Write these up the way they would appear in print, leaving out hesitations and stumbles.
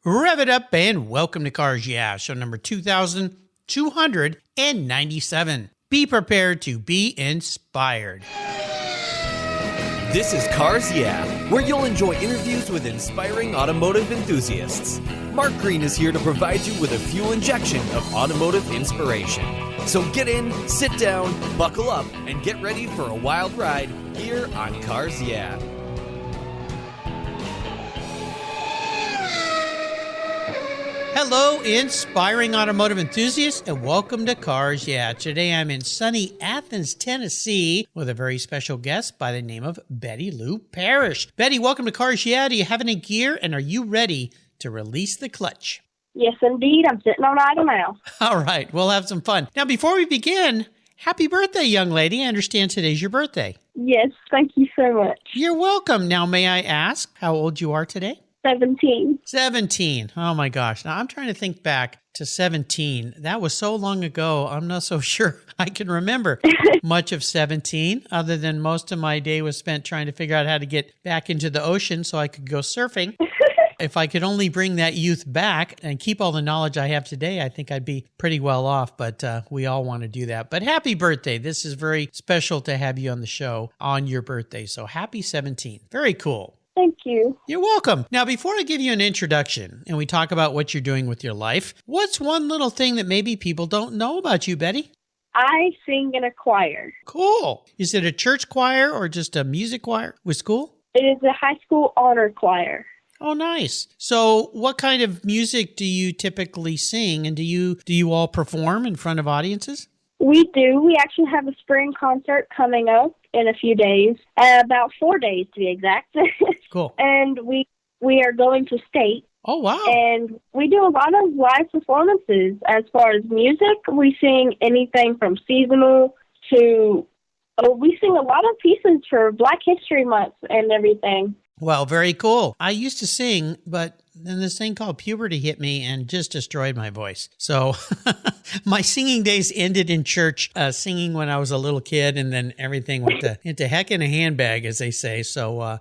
Rev it up and welcome to Cars Yeah, show number 2297. Be prepared to be inspired. This is Cars Yeah, where you'll enjoy interviews with inspiring automotive enthusiasts. Mark Green is here to provide you with a fuel injection of automotive inspiration. So get in, sit down, buckle up, and get ready for a wild ride here on Cars Yeah. Hello, inspiring automotive enthusiasts, and welcome to Cars Yeah. Today I'm in sunny Athens, Tennessee, with a very special guest by the name of Betty Lou Parrish. Betty, welcome to Cars Yeah. Do you have any gear, and are you ready to release the clutch? Yes, indeed. I'm sitting on idle now. All right, we'll have some fun. Now, before we begin, happy birthday, young lady. I understand today's your birthday. Yes, thank you so much. You're welcome. Now, may I ask how old you are today? 17. 17. Oh my gosh. Now I'm trying to think back to 17. That was so long ago. I'm not so sure I can remember much of 17, other than most of my day was spent trying to figure out how to get back into the ocean so I could go surfing. If I could only bring that youth back and keep all the knowledge I have today, I think I'd be pretty well off, but we all want to do that. But happy birthday. This is very special to have you on the show on your birthday. So happy 17. Very cool. Thank you. You're welcome. Now, before I give you an introduction and we talk about what you're doing with your life, what's one little thing that maybe people don't know about you, Betty? I sing in a choir. Cool. Is it a church choir or just a music choir with school? It is a high school honor choir. Oh, nice. So what kind of music do you typically sing, and do you all perform in front of audiences? We do. We actually have a spring concert coming up in a few days, about 4 days to be exact. Cool. And we are going to state. Oh, wow. And we do a lot of live performances. As far as music, we sing anything from seasonal to, we sing a lot of pieces for Black History Month and everything. Well, very cool. I used to sing, but then this thing called puberty hit me and just destroyed my voice. So my singing days ended in church, singing when I was a little kid, and then everything went into heck in a handbag, as they say. So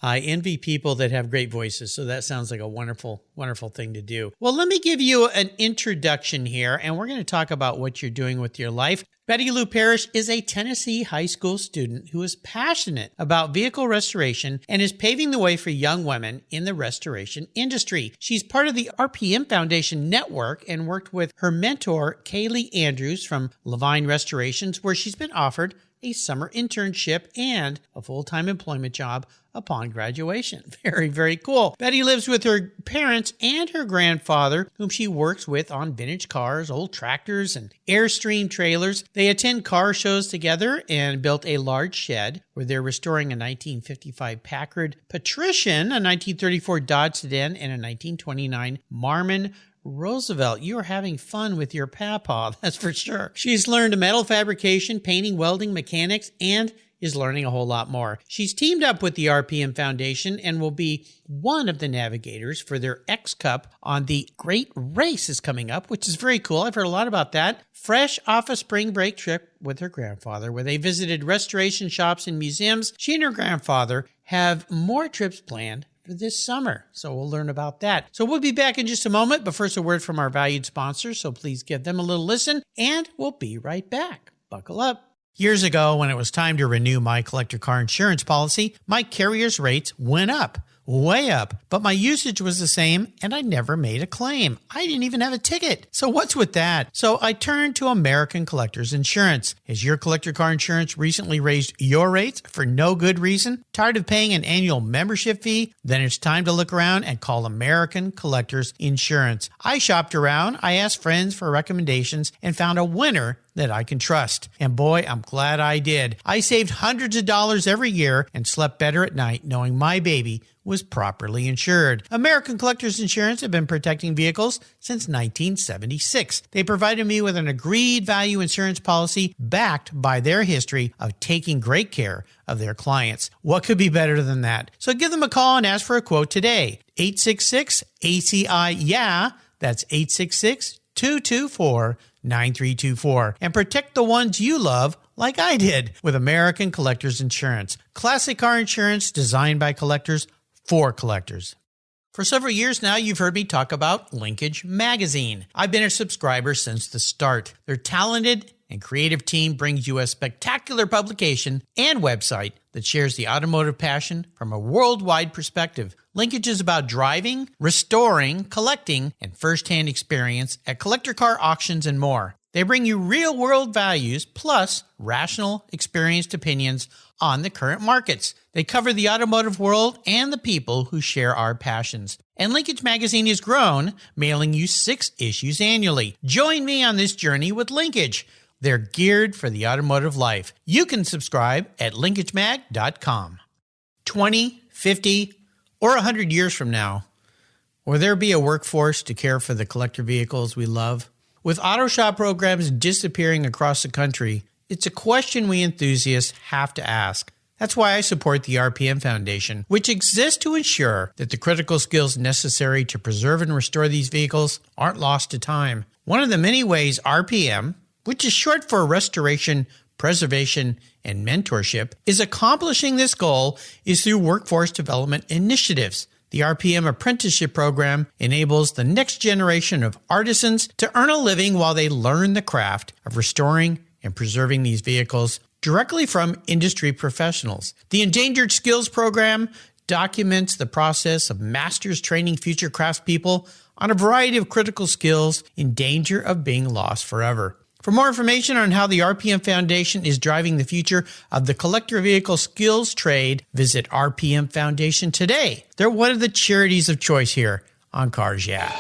I envy people that have great voices. So that sounds like a wonderful, wonderful thing to do. Well, let me give you an introduction here, and we're going to talk about what you're doing with your life. Betty Lou Parrish is a Tennessee high school student who is passionate about vehicle restoration and is paving the way for young women in the restoration industry. She's part of the RPM Foundation network and worked with her mentor, Kayleigh Andrews from LaVine Restorations, where she's been offered a summer internship and a full-time employment job upon graduation. Very, very cool. Betty lives with her parents and her grandfather, whom she works with on vintage cars, old tractors, and Airstream trailers. They attend car shows together and built a large shed where they're restoring a 1955 Packard Patrician, a 1934 Dodge sedan, and a 1929 Marmon Roosevelt. You are having fun with your papa, that's for sure. She's learned metal fabrication, painting, welding, mechanics, and is learning a whole lot more. She's teamed up with the RPM Foundation and will be one of the navigators for their X Cup on the Great Race is coming up, which is very cool. I've heard a lot about that. Fresh off a spring break trip with her grandfather, where they visited restoration shops and museums, she and her grandfather have more trips planned for this summer. So we'll learn about that. So we'll be back in just a moment, but first a word from our valued sponsors. So please give them a little listen and we'll be right back. Buckle up. Years ago, when it was time to renew my collector car insurance policy, my carrier's rates went up. Way up, but my usage was the same and I never made a claim. I didn't even have a ticket. So what's with that? So I turned to American Collectors Insurance. Has your collector car insurance recently raised your rates for no good reason? Tired of paying an annual membership fee? Then it's time to look around and call American Collectors Insurance. I shopped around, I asked friends for recommendations, and found a winner that I can trust. And boy, I'm glad I did. I saved hundreds of dollars every year and slept better at night knowing my baby was properly insured. American Collectors Insurance have been protecting vehicles since 1976. They provided me with an agreed value insurance policy backed by their history of taking great care of their clients. What could be better than that? So give them a call and ask for a quote today. 866-ACI-YEAH. That's 866-224-9324. And protect the ones you love like I did with American Collectors Insurance. Classic car insurance designed by collectors for collectors. For several years now, you've heard me talk about Linkage Magazine. I've been a subscriber since the start. Their talented and creative team brings you a spectacular publication and website that shares the automotive passion from a worldwide perspective. Linkage is about driving, restoring, collecting, and firsthand experience at collector car auctions and more. They bring you real-world values plus rational, experienced opinions on the current markets. They cover the automotive world and the people who share our passions. And Linkage Magazine has grown, mailing you 6 issues annually. Join me on this journey with Linkage. They're geared for the automotive life. You can subscribe at linkagemag.com. 20, 50, or 100 years from now, will there be a workforce to care for the collector vehicles we love? With auto shop programs disappearing across the country, it's a question we enthusiasts have to ask. That's why I support the RPM Foundation, which exists to ensure that the critical skills necessary to preserve and restore these vehicles aren't lost to time. One of the many ways RPM, which is short for Restoration, Preservation, and Mentorship, is accomplishing this goal is through workforce development initiatives. The RPM apprenticeship program enables the next generation of artisans to earn a living while they learn the craft of restoring and preserving these vehicles directly from industry professionals. The Endangered Skills Program documents the process of masters training future craftspeople on a variety of critical skills in danger of being lost forever. For more information on how the RPM Foundation is driving the future of the collector vehicle skills trade, visit RPM Foundation today. They're one of the charities of choice here on Cars Yeah!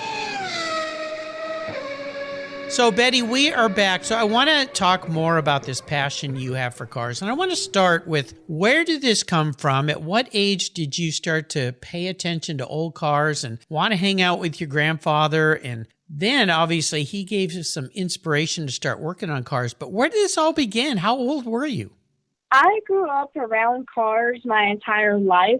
So, Betty, we are back. So I want to talk more about this passion you have for cars. And I want to start with, where did this come from? At what age did you start to pay attention to old cars and want to hang out with your grandfather? And then, obviously, he gave us some inspiration to start working on cars. But where did this all begin? How old were you? I grew up around cars my entire life.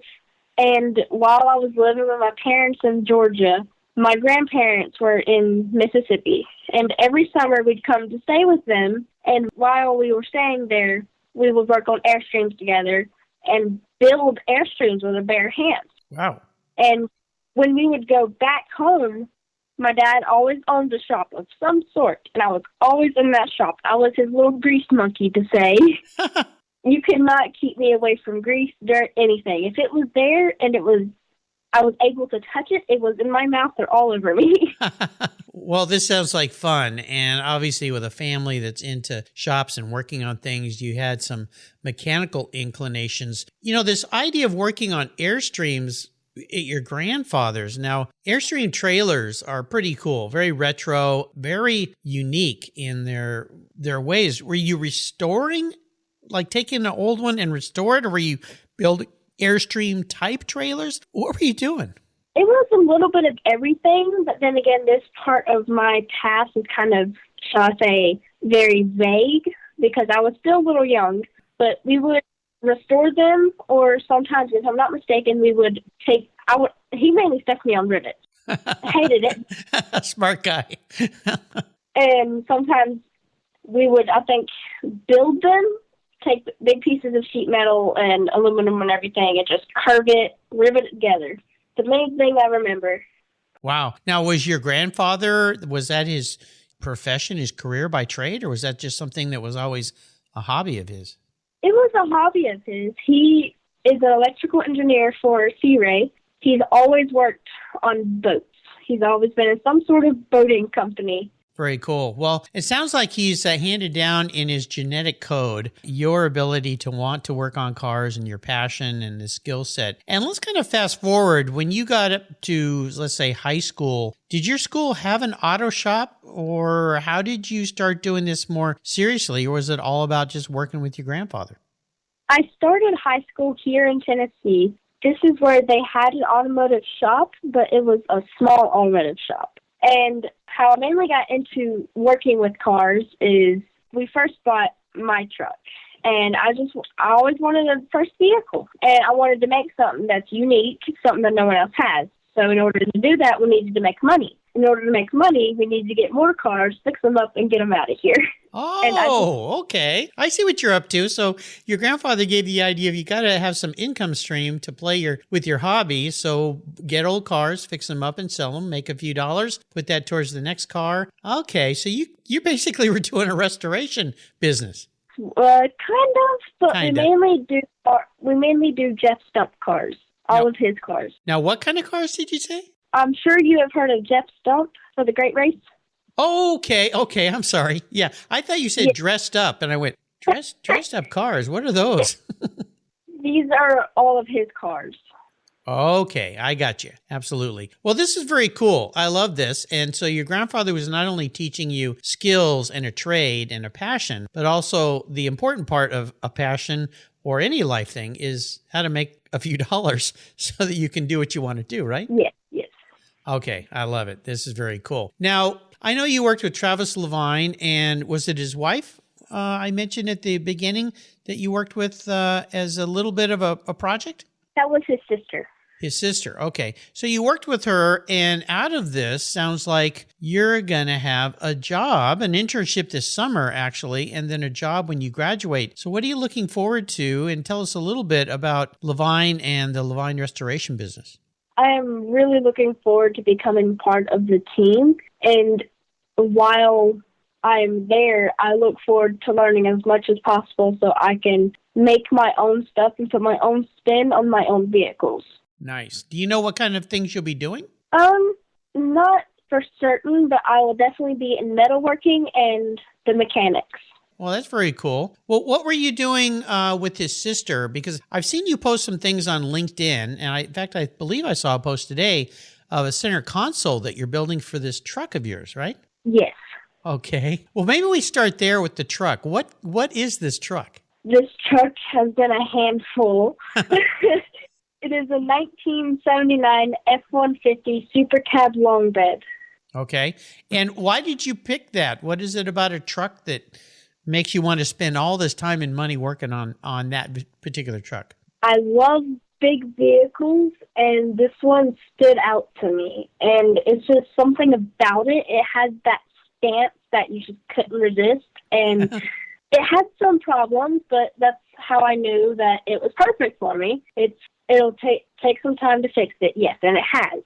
And while I was living with my parents in Georgia, my grandparents were in Mississippi. And every summer we'd come to stay with them. And while we were staying there, we would work on Airstreams together and build Airstreams with our bare hands. Wow. And when we would go back home, my dad always owned a shop of some sort, and I was always in that shop. I was his little grease monkey, to say. You could not keep me away from grease, dirt, anything. If it was there and I was able to touch it, it was in my mouth or all over me. Well, this sounds like fun. And obviously with a family that's into shops and working on things, you had some mechanical inclinations. You know, this idea of working on Airstreams at your grandfather's. Now, Airstream trailers are pretty cool, very retro, very unique in their ways. Were you restoring, like taking an old one and restore it, or were you building Airstream type trailers? What were you doing? It was a little bit of everything, but then again, this part of my past is kind of, shall I say, very vague because I was still a little young, but we would restore them, or sometimes, if I'm not mistaken, we would he mainly stuck me on rivets. I hated it. Smart guy. And sometimes we would, I think, build them, take big pieces of sheet metal and aluminum and everything, and just curve it, rivet it together. The main thing I remember. Wow. Now, was your grandfather, was that his profession, his career by trade, or was that just something that was always a hobby of his? It was a hobby of his. He is an electrical engineer for Sea Ray. He's always worked on boats. He's always been in some sort of boating company. Very cool. Well, it sounds like he's handed down in his genetic code your ability to want to work on cars and your passion and the skill set. And let's kind of fast forward. When you got up to, let's say, high school, did your school have an auto shop, or how did you start doing this more seriously? Or was it all about just working with your grandfather? I started high school here in Tennessee. This is where they had an automotive shop, but it was a small automotive shop. And how I mainly got into working with cars is we first bought my truck. And I always wanted a first vehicle. And I wanted to make something that's unique, something that no one else has. So in order to do that, we needed to make money. in order to make money, we need to get more cars, fix them up, and get them out of here. Oh, okay. I see what you're up to. So your grandfather gave you the idea of you got to have some income stream to play with your hobby. So get old cars, fix them up and sell them, make a few dollars, put that towards the next car. Okay. So you basically were doing a restoration business. Kind of, but Kinda. we mainly do Jeff Stump cars, all of his cars. Now, what kind of cars did you say? I'm sure you have heard of Jeff Stump for the Great Race. Okay. I'm sorry. Yeah. I thought you said dressed up, and I went, dressed up cars? What are those? These are all of his cars. Okay, I got you. Absolutely. Well, this is very cool. I love this. And so your grandfather was not only teaching you skills and a trade and a passion, but also the important part of a passion or any life thing is how to make a few dollars so that you can do what you want to do, right? Yes. Okay, I love it. This is very cool. Now, I know you worked with Travis LaVine, and was it his wife? I mentioned at the beginning that you worked with as a little bit of a project? That was his sister. His sister. Okay. So you worked with her, and out of this sounds like you're going to have a job, an internship this summer, actually, and then a job when you graduate. So what are you looking forward to? And tell us a little bit about LaVine and the LaVine Restoration business. I am really looking forward to becoming part of the team. And while I'm there, I look forward to learning as much as possible so I can make my own stuff and put my own spin on my own vehicles. Nice. Do you know what kind of things you'll be doing? Not for certain, but I will definitely be in metalworking and the mechanics. Well, that's very cool. Well, what were you doing with his sister? Because I've seen you post some things on LinkedIn, and in fact, I believe I saw a post today of a center console that you're building for this truck of yours, right? Yes. Okay. Well, maybe we start there with the truck. What is this truck? This truck has been a handful. It is a 1979 F-150 Super Cab long bed. Okay. And why did you pick that? What is it about a truck that makes you want to spend all this time and money working on that particular truck? I love big vehicles, and this one stood out to me. And it's just something about it. It has that stance that you just couldn't resist. And it had some problems, but that's how I knew that it was perfect for me. It'll take some time to fix it, yes, and it has.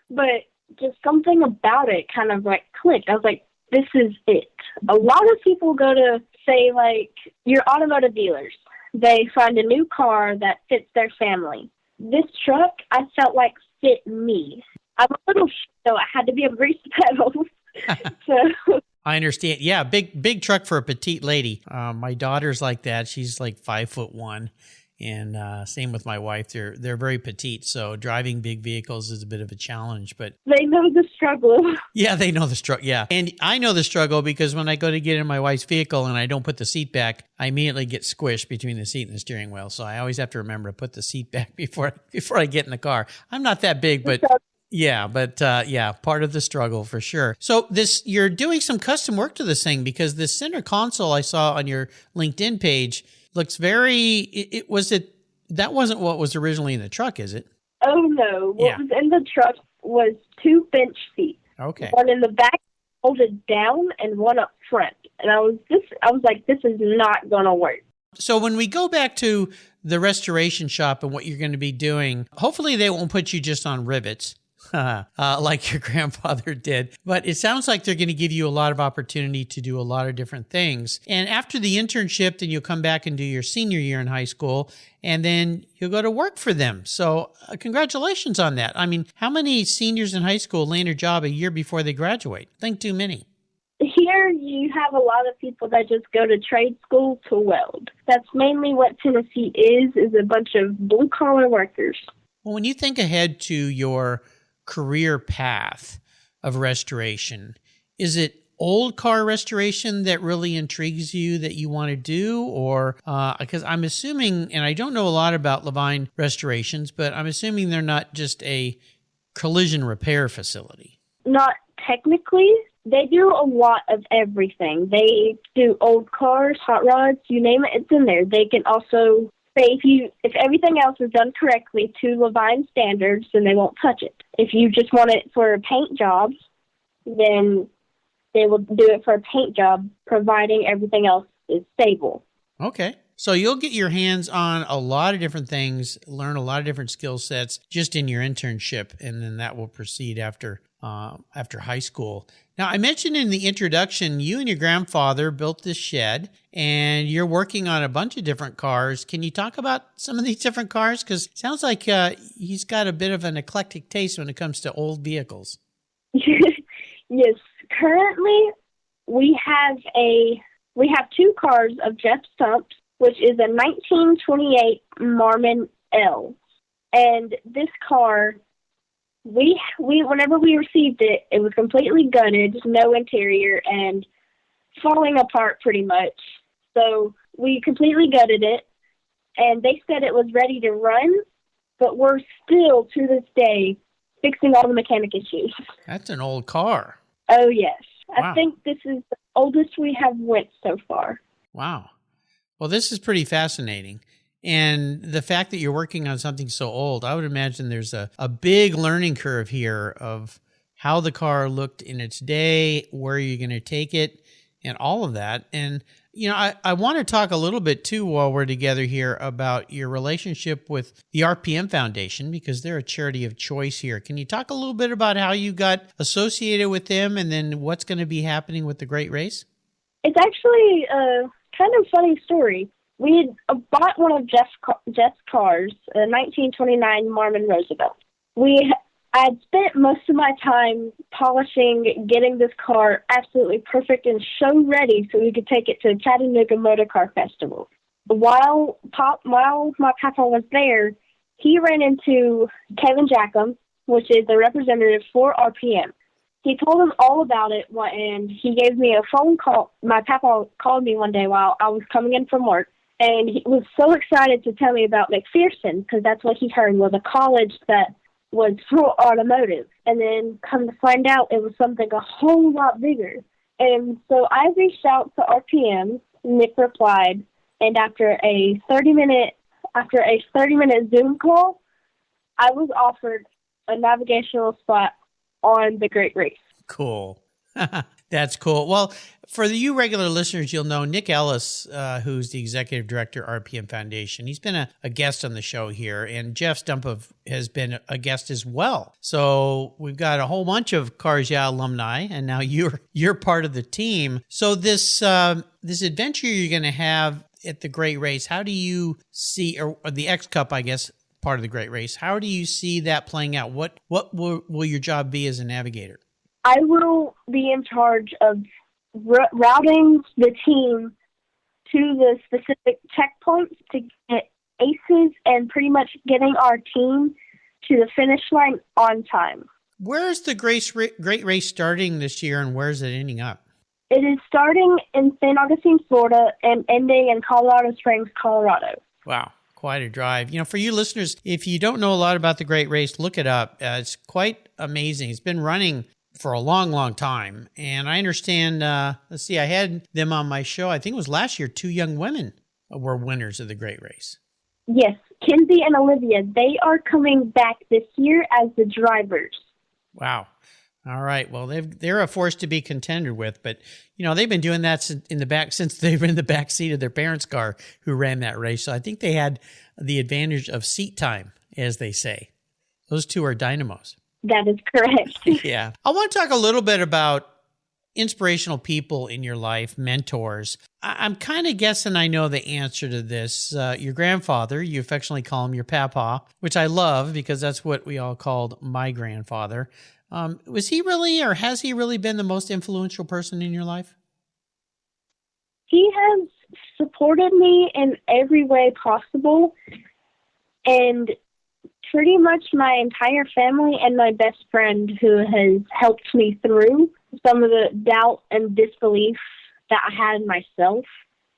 But just something about it kind of like clicked. I was like, this is it. A lot of people go to, say, like, your automotive dealers. They find a new car that fits their family. This truck, I felt like fit me. I'm a little so I had to be able to grease the pedals. So I understand. Yeah, big truck for a petite lady. My daughter's like that. She's like 5'1", and same with my wife. They're very petite, so driving big vehicles is a bit of a challenge. But they know the struggle. Yeah, they know the struggle. Yeah, and I know the struggle because when I go to get in my wife's vehicle and I don't put the seat back, I immediately get squished between the seat and the steering wheel. So I always have to remember to put the seat back before I get in the car. I'm not that big, but. Yeah, but part of the struggle for sure. So you're doing some custom work to this thing because this center console I saw on your LinkedIn page looks very. That wasn't what was originally in the truck, is it? Oh no, what was in the truck was 2 bench seats. Okay. One in the back folded down and one up front, and I was like, this is not gonna work. So when we go back to the restoration shop and what you're going to be doing, hopefully they won't put you just on rivets. Like your grandfather did. But it sounds like they're going to give you a lot of opportunity to do a lot of different things. And after the internship, then you'll come back and do your senior year in high school, and then you'll go to work for them. So congratulations on that. I mean, how many seniors in high school land a job a year before they graduate? I think too many. Here you have a lot of people that just go to trade school to weld. That's mainly what Tennessee is a bunch of blue-collar workers. Well, when you think ahead to your career path of restoration, is it old car restoration that really intrigues you that you want to do? Or because I'm assuming, and I don't know a lot about LaVine Restorations, but I'm assuming they're not just a collision repair facility. Not technically. They do a lot of everything. They do old cars, hot rods, you name it, it's in there. They can also say if everything else is done correctly to LaVine standards, then they won't touch it. If you just want it for paint jobs, then they will do it for a paint job, providing everything else is stable. Okay. So you'll get your hands on a lot of different things, learn a lot of different skill sets just in your internship, and then that will proceed after high school. Now, I mentioned in the introduction, you and your grandfather built this shed, and you're working on a bunch of different cars. Can you talk about some of these different cars? Because it sounds like he's got a bit of an eclectic taste when it comes to old vehicles. Yes. Currently, we have two cars of Jeff Stump's, which is a 1928 Marmon L. And this car, we whenever we received it, it was completely gutted, no interior, and falling apart pretty much. So we completely gutted it, and they said it was ready to run, but we're still, to this day, fixing all the mechanic issues. That's an old car. Oh, yes. Wow. I think this is the oldest we have went so far. Wow. Well, this is pretty fascinating. And the fact that you're working on something so old, I would imagine there's a big learning curve here of how the car looked in its day, where you're going to take it, and all of that. And, you know, I want to talk a little bit, too, while we're together here about your relationship with the RPM Foundation, because they're a charity of choice here. Can you talk a little bit about how you got associated with them and then what's going to be happening with the Great Race? It's actually a kind of funny story. We had bought one of Jeff's cars, a 1929 Marmon Roosevelt. I had spent most of my time polishing, getting this car absolutely perfect and show ready so we could take it to Chattanooga Motor Car Festival. While my papa was there, he ran into Kevin Jackham, which is the representative for RPM. He told him all about it, and he gave me a phone call. My papa called me one day while I was coming in from work, and he was so excited to tell me about McPherson, because that's what he heard was a college that was for automotive. And then come to find out it was something a whole lot bigger. And so I reached out to RPM. Nick replied, and after a 30-minute Zoom call, I was offered a navigational spot on the Great Race. Cool. That's cool. Well, for you regular listeners, you'll know Nick Ellis, who's the executive director, RPM Foundation. He's been a guest on the show here, and Jeff Stump has been a guest as well. So we've got a whole bunch of Cars Yeah alumni, and now you're part of the team. So this adventure you're going to have at the Great Race, how do you see, or the X Cup, I guess, part of the Great Race, how do you see that playing out? What will your job be as a navigator? I will be in charge of routing the team to the specific checkpoints to get aces and pretty much getting our team to the finish line on time. Where is the Great Race starting this year, and where is it ending up? It is starting in St. Augustine, Florida, and ending in Colorado Springs, Colorado. Wow. Quite a drive. You know, for you listeners, if you don't know a lot about the Great Race, look it up. It's quite amazing. It's been running for a long, long time. And I understand, I had them on my show. I think it was last year, 2 young women were winners of the Great Race. Yes, Kinsey and Olivia. They are coming back this year as the drivers. Wow. All right. Well, they're a force to be contended with, but you know they've been doing that since they were in the back seat of their parents' car who ran that race. So I think they had the advantage of seat time, as they say. Those 2 are dynamos. That is correct. Yeah. I want to talk a little bit about inspirational people in your life, mentors. I'm kind of guessing I know the answer to this. Your grandfather, you affectionately call him your papa, which I love because that's what we all called my grandfather. Was he really, or has he really been the most influential person in your life? He has supported me in every way possible, and pretty much my entire family and my best friend who has helped me through some of the doubt and disbelief that I had in myself.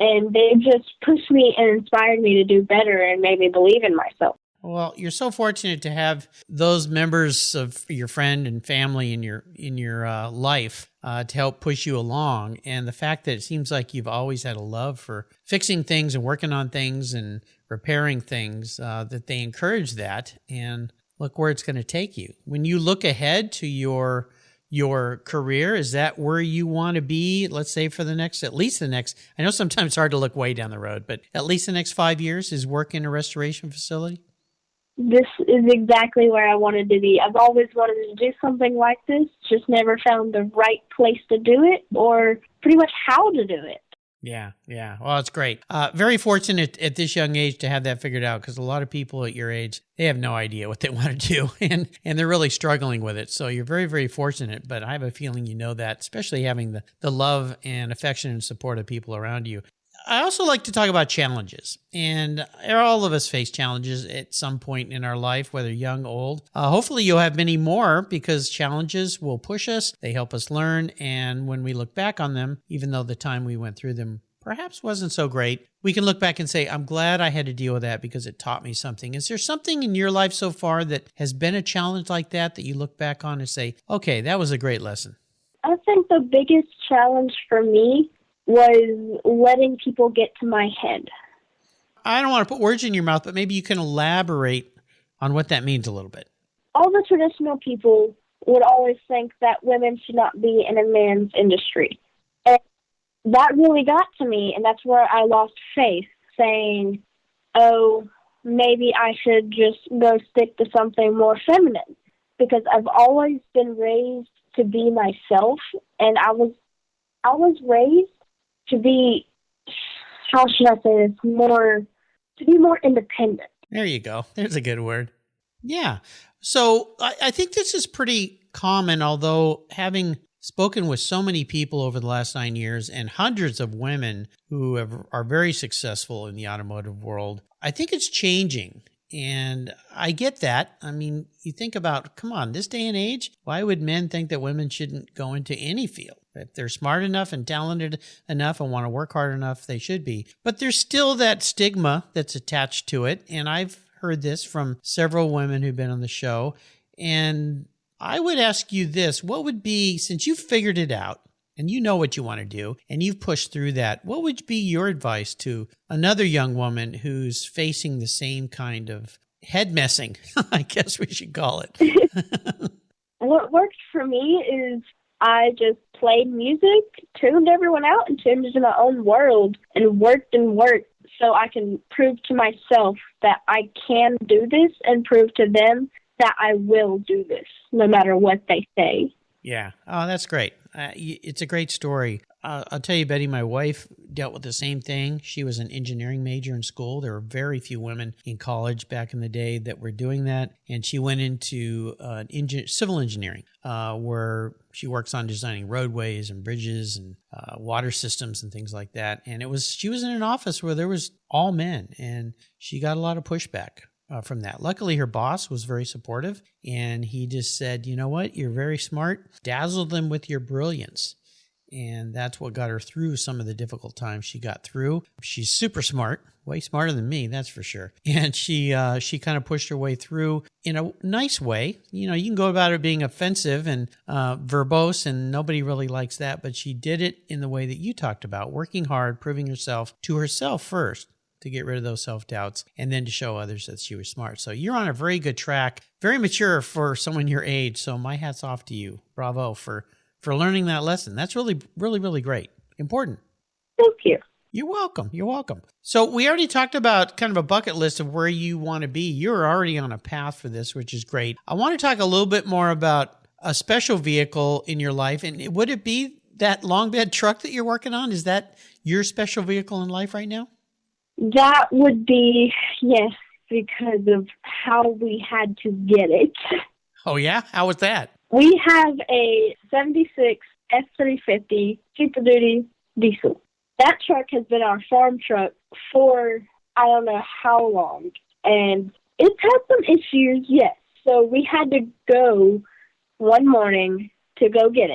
And they just pushed me and inspired me to do better and made me believe in myself. Well, you're so fortunate to have those members of your friend and family in your life to help push you along. And the fact that it seems like you've always had a love for fixing things and working on things and repairing things, that they encourage that, and look where it's going to take you. When you look ahead to your career, is that where you want to be, let's say for at least the next, I know sometimes it's hard to look way down the road, but at least the next 5 years is work in a restoration facility? This is exactly where I wanted to be. I've always wanted to do something like this, just never found the right place to do it or pretty much how to do it. Yeah. Well, it's great. Very fortunate at this young age to have that figured out, because a lot of people at your age, they have no idea what they want to do, and they're really struggling with it. So you're very, very fortunate, but I have a feeling you know that, especially having the love and affection and support of people around you. I also like to talk about challenges, and all of us face challenges at some point in our life, whether young, old. Hopefully you'll have many more, because challenges will push us. They help us learn, and when we look back on them, even though the time we went through them perhaps wasn't so great, we can look back and say, I'm glad I had to deal with that because it taught me something. Is there something in your life so far that has been a challenge like that you look back on and say, okay, that was a great lesson? I think the biggest challenge for me was letting people get to my head. I don't want to put words in your mouth, but maybe you can elaborate on what that means a little bit. All the traditional people would always think that women should not be in a man's industry. And that really got to me, and that's where I lost faith, saying, oh, maybe I should just go stick to something more feminine, because I've always been raised to be myself, and I was raised to be, how should I say this, to be more independent. There you go. There's a good word. Yeah. So I think this is pretty common, although having spoken with so many people over the last 9 years and hundreds of women who are very successful in the automotive world, I think it's changing. And I get that. I mean, you think about, come on, this day and age, why would men think that women shouldn't go into any field? If they're smart enough and talented enough and want to work hard enough, they should be. But there's still that stigma that's attached to it. And I've heard this from several women who've been on the show. And I would ask you this, what would be, since you've figured it out and you know what you want to do and you've pushed through that, what would be your advice to another young woman who's facing the same kind of head messing, I guess we should call it? What worked for me is I just played music, tuned everyone out, and tuned into my own world and worked so I can prove to myself that I can do this and prove to them that I will do this no matter what they say. Yeah. Oh, that's great. It's a great story. I'll tell you, Betty, my wife dealt with the same thing. She was an engineering major in school. There were very few women in college back in the day that were doing that. And she went into civil engineering, where she works on designing roadways and bridges and water systems and things like that. And she was in an office where there was all men, and she got a lot of pushback from that. Luckily, her boss was very supportive, and he just said, you know what, you're very smart. Dazzle them with your brilliance. And that's what got her through some of the difficult times she got through. She's super smart, way smarter than me, that's for sure. And she kind of pushed her way through in a nice way. You know, you can go about it being offensive and verbose, and nobody really likes that. But she did it in the way that you talked about, working hard, proving herself to herself first, to get rid of those self-doubts, and then to show others that she was smart. So you're on a very good track, very mature for someone your age. So my hat's off to you. Bravo for learning that lesson. That's really, really, really great. Important. Thank you. You're welcome. You're welcome. So we already talked about kind of a bucket list of where you want to be. You're already on a path for this, which is great. I want to talk a little bit more about a special vehicle in your life. And would it be that long bed truck that you're working on? Is that your special vehicle in life right now? That would be, yes, because of how we had to get it. Oh, yeah? How was that? We have a 76 F-350 Super Duty diesel. That truck has been our farm truck for I don't know how long. And it's had some issues, yes. So we had to go one morning to go get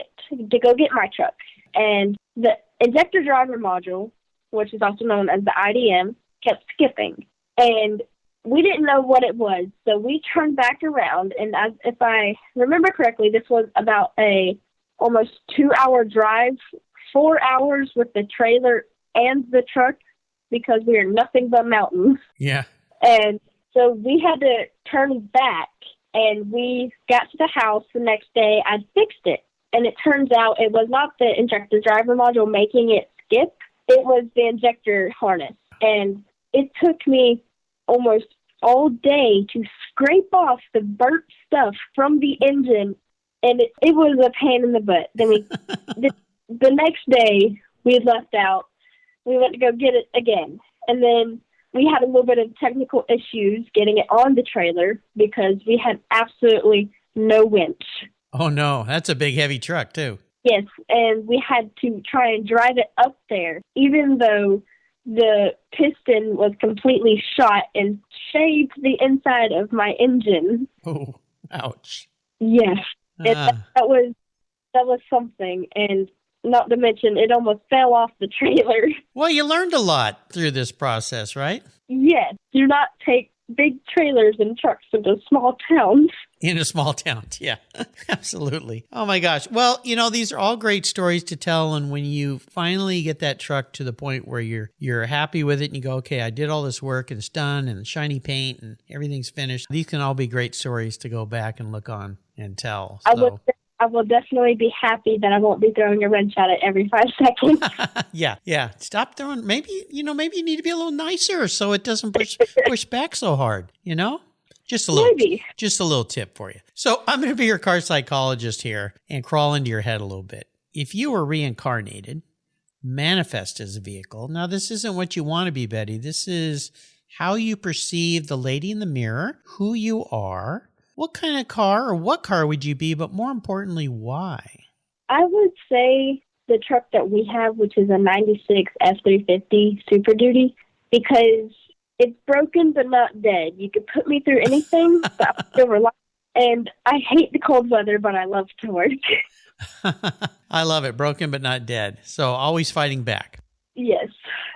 my truck. And the injector driver module, which is also known as the IDM, kept skipping. And we didn't know what it was, so we turned back around, and if I remember correctly, this was about a almost 2-hour drive, 4 hours with the trailer and the truck, because we are nothing but mountains. Yeah. And so we had to turn back, and we got to the house the next day. I fixed it, and it turns out it was not the injector driver module making it skip. It was the injector harness. And it took me almost all day to scrape off the burnt stuff from the engine, and it was a pain in the butt. Then the next day, we left out. We went to go get it again, and then we had a little bit of technical issues getting it on the trailer because we had absolutely no winch. Oh, no. That's a big, heavy truck, too. Yes, and we had to try and drive it up there, even though the piston was completely shot and shaved the inside of my engine. Oh, ouch. Yes, that was something, and not to mention it almost fell off the trailer. Well, you learned a lot through this process, right? Yes, do not take big trailers and trucks into small towns. In a small town, yeah, absolutely. Oh my gosh. Well, these are all great stories to tell, and when you finally get that truck to the point where you're happy with it, and you go, okay, I did all this work and it's done, and shiny paint and everything's finished. These can all be great stories to go back and look on and tell. So. I will definitely be happy that I won't be throwing a wrench at it every 5 seconds. Yeah. Stop throwing. Maybe you need to be a little nicer so it doesn't push back so hard. Just a little. Maybe. Just a little tip for you. So I'm going to be your car psychologist here and crawl into your head a little bit. If you were reincarnated, manifest as a vehicle. Now, this isn't what you want to be, Betty. This is how you perceive the lady in the mirror, who you are. What kind of car or what car would you be, but more importantly, why? I would say the truck that we have, which is a 96 F-350 Super Duty, because it's broken but not dead. You could put me through anything, but I still rely. And I hate the cold weather, but I love to work. I love it. Broken but not dead. So always fighting back. Yes.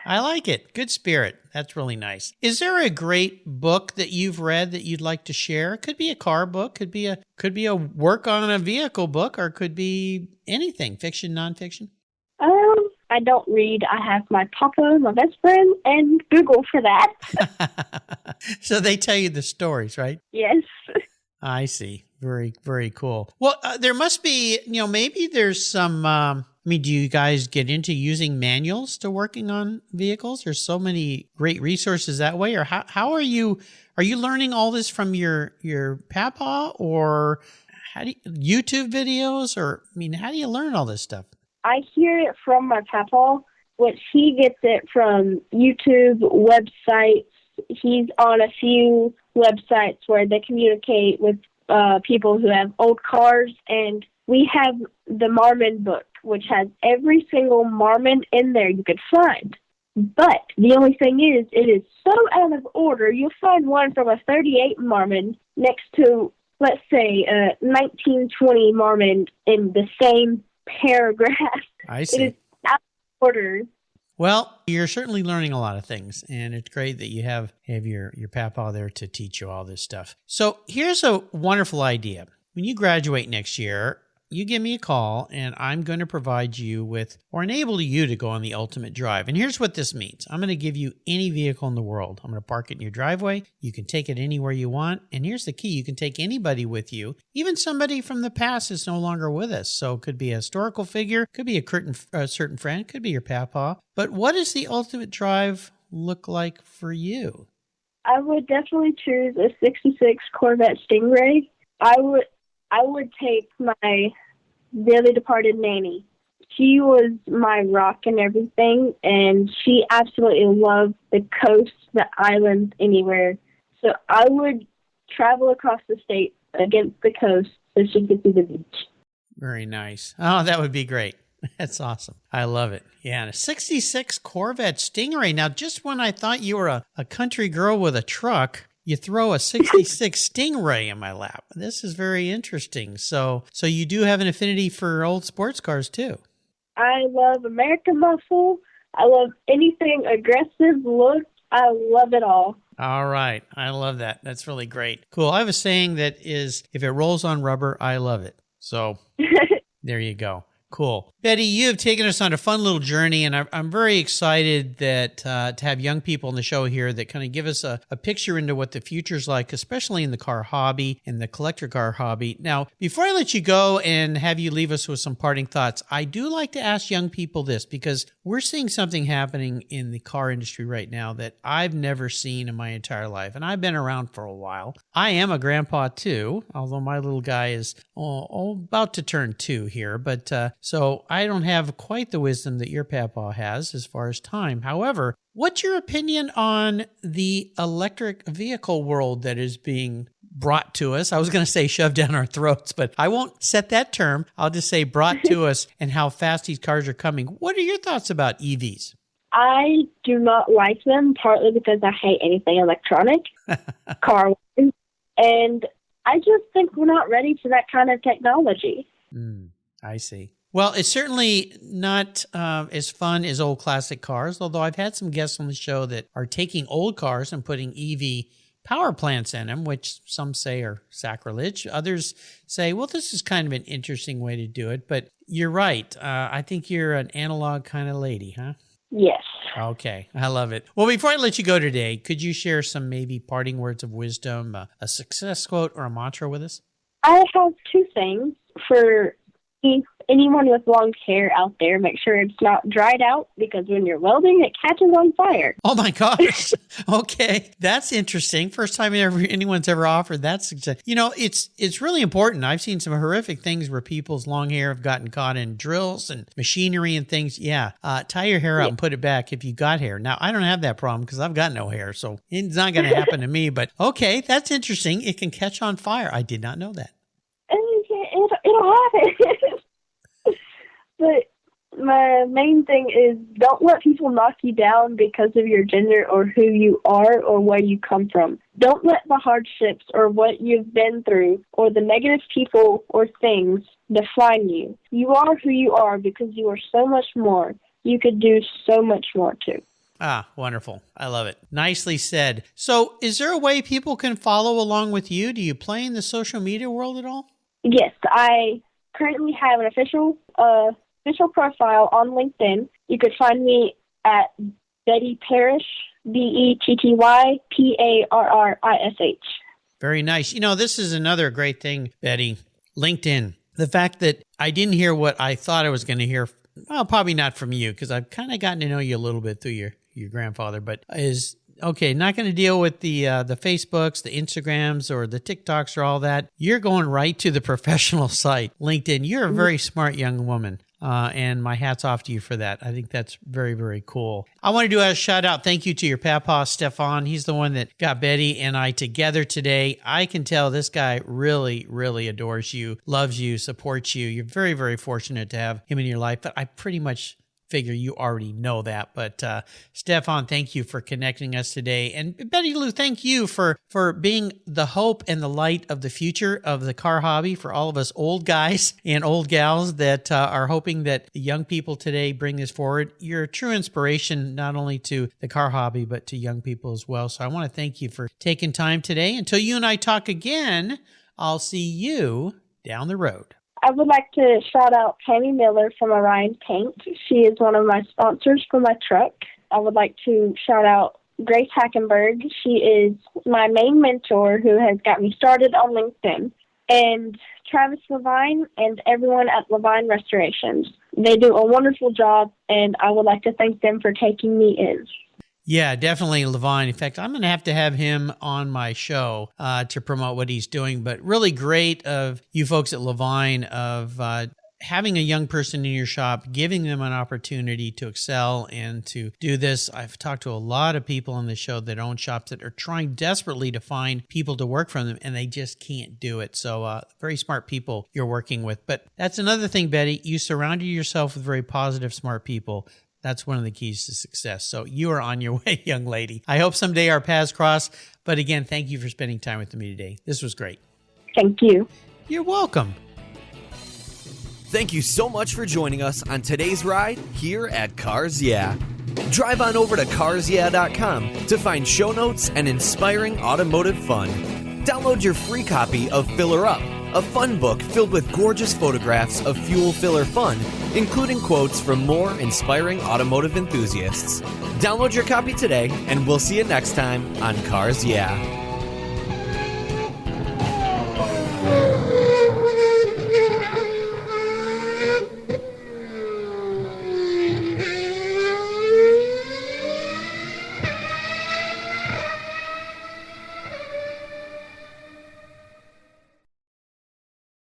I like it. Good spirit. That's really nice. Is there a great book that you've read that you'd like to share? It could be a car book, could be a work on a vehicle book, or could be anything, fiction, nonfiction. I don't read. I have my papa, my best friend, and Google for that. So they tell you the stories, right? Yes. I see. Very, very cool. Well, there must be, maybe there's some, do you guys get into using manuals to working on vehicles? There's so many great resources that way. Or how are you learning all this from your papa, or YouTube videos, or, how do you learn all this stuff? I hear it from my papa, which he gets it from YouTube websites. He's on a few websites where they communicate with people who have old cars, and we have the Marmon book, which has every single Marmon in there you could find. But the only thing is, it is so out of order. You'll find one from a 38 Marmon next to, let's say, a 1920 Marmon in the same paragraph. I see. It is out of order. Well, you're certainly learning a lot of things, and it's great that you have your papa there to teach you all this stuff. So here's a wonderful idea. When you graduate next year, you give me a call, and I'm going to provide you with, or enable you to go on the ultimate drive. And here's what this means. I'm going to give you any vehicle in the world. I'm going to park it in your driveway. You can take it anywhere you want. And here's the key. You can take anybody with you, even somebody from the past is no longer with us. So it could be a historical figure, could be a certain friend, could be your papa. But what does the ultimate drive look like for you? I would definitely choose a 66 Corvette Stingray. I would take my dearly departed nanny. She was my rock and everything, and she absolutely loved the coast, the islands, anywhere. So I would travel across the state against the coast so she could see the beach. Very nice. Oh, that would be great. That's awesome. I love it. Yeah, and a 66 Corvette Stingray. Now, just when I thought you were a country girl with a truck, you throw a 66 Stingray in my lap. This is very interesting. So you do have an affinity for old sports cars, too. I love American muscle. I love anything aggressive look. I love it all. All right. I love that. That's really great. Cool. I have a saying that is, if it rolls on rubber, I love it. So there you go. Cool. Betty, you have taken us on a fun little journey, and I'm very excited that to have young people on the show here that kind of give us a picture into what the future's like, especially in the car hobby and the collector car hobby. Now, before I let you go and have you leave us with some parting thoughts, I do like to ask young people this, because we're seeing something happening in the car industry right now that I've never seen in my entire life, and I've been around for a while. I am a grandpa too, although my little guy is about to turn 2 here, but so I don't have quite the wisdom that your papa has as far as time. However, what's your opinion on the electric vehicle world that is being brought to us? I was going to say shoved down our throats, but I won't set that term. I'll just say brought to us, and how fast these cars are coming. What are your thoughts about EVs? I do not like them, partly because I hate anything electronic, car-wise, and I just think we're not ready for that kind of technology. I see. Well, it's certainly not as fun as old classic cars, although I've had some guests on the show that are taking old cars and putting EV power plants in them, which some say are sacrilege. Others say, well, this is kind of an interesting way to do it. But you're right. I think you're an analog kind of lady, huh? Yes. Okay. I love it. Well, before I let you go today, could you share some maybe parting words of wisdom, a success quote or a mantra with us? I have 2 things for anyone with long hair out there. Make sure it's not dried out, because when you're welding, it catches on fire. Oh my gosh. Okay. That's interesting. First time anyone's ever offered that suggestion. You know, it's really important. I've seen some horrific things where people's long hair have gotten caught in drills and machinery and things. Yeah. Tie your hair out and put it back if you got hair. Now, I don't have that problem because I've got no hair, so it's not going to happen to me. But okay, that's interesting. It can catch on fire. I did not know that. It'll happen. But my main thing is, don't let people knock you down because of your gender or who you are or where you come from. Don't let the hardships or what you've been through or the negative people or things define you. You are who you are because you are so much more. You could do so much more too. Ah, wonderful. I love it. Nicely said. So is there a way people can follow along with you? Do you play in the social media world at all? Yes, I currently have an official profile on LinkedIn. You could find me at Betty Parrish, BettyParrish. Very nice. You know, this is another great thing, Betty, LinkedIn. The fact that I didn't hear what I thought I was going to hear, well, probably not from you, because I've kind of gotten to know you a little bit through your grandfather, but is, okay, not going to deal with the Facebooks, the Instagrams, or the TikToks or all that. You're going right to the professional site, LinkedIn. You're a very smart young woman. And my hat's off to you for that. I think that's very, very cool. I want to do a shout out. Thank you to your papa, Stefan. He's the one that got Betty and I together today. I can tell this guy really, really adores you, loves you, supports you. You're very, very fortunate to have him in your life, but I pretty much figure you already know that. But Stefan, thank you for connecting us today. And Betty Lou, thank you for being the hope and the light of the future of the car hobby for all of us old guys and old gals that are hoping that the young people today bring this forward. You're a true inspiration, not only to the car hobby, but to young people as well. So I want to thank you for taking time today. Until you and I talk again, I'll see you down the road. I would like to shout out Tammy Miller from Orion Paint. She is one of my sponsors for my truck. I would like to shout out Grace Hackenberg. She is my main mentor who has got me started on LinkedIn. And Travis LaVine and everyone at LaVine Restorations. They do a wonderful job, and I would like to thank them for taking me in. Yeah, definitely LaVine. In fact, I'm going to have him on my show to promote what he's doing. But really great of you folks at LaVine of having a young person in your shop, giving them an opportunity to excel and to do this. I've talked to a lot of people on the show that own shops that are trying desperately to find people to work for them, and they just can't do it. So very smart people you're working with. But that's another thing, Betty. You surrounded yourself with very positive, smart people. That's one of the keys to success. So you are on your way, young lady. I hope someday our paths cross. But again, thank you for spending time with me today. This was great. Thank you. You're welcome. Thank you so much for joining us on today's ride here at Cars Yeah. Drive on over to carsyeah.com to find show notes and inspiring automotive fun. Download your free copy of Filler Up, a fun book filled with gorgeous photographs of fuel filler fun, including quotes from more inspiring automotive enthusiasts. Download your copy today, and we'll see you next time on Cars Yeah!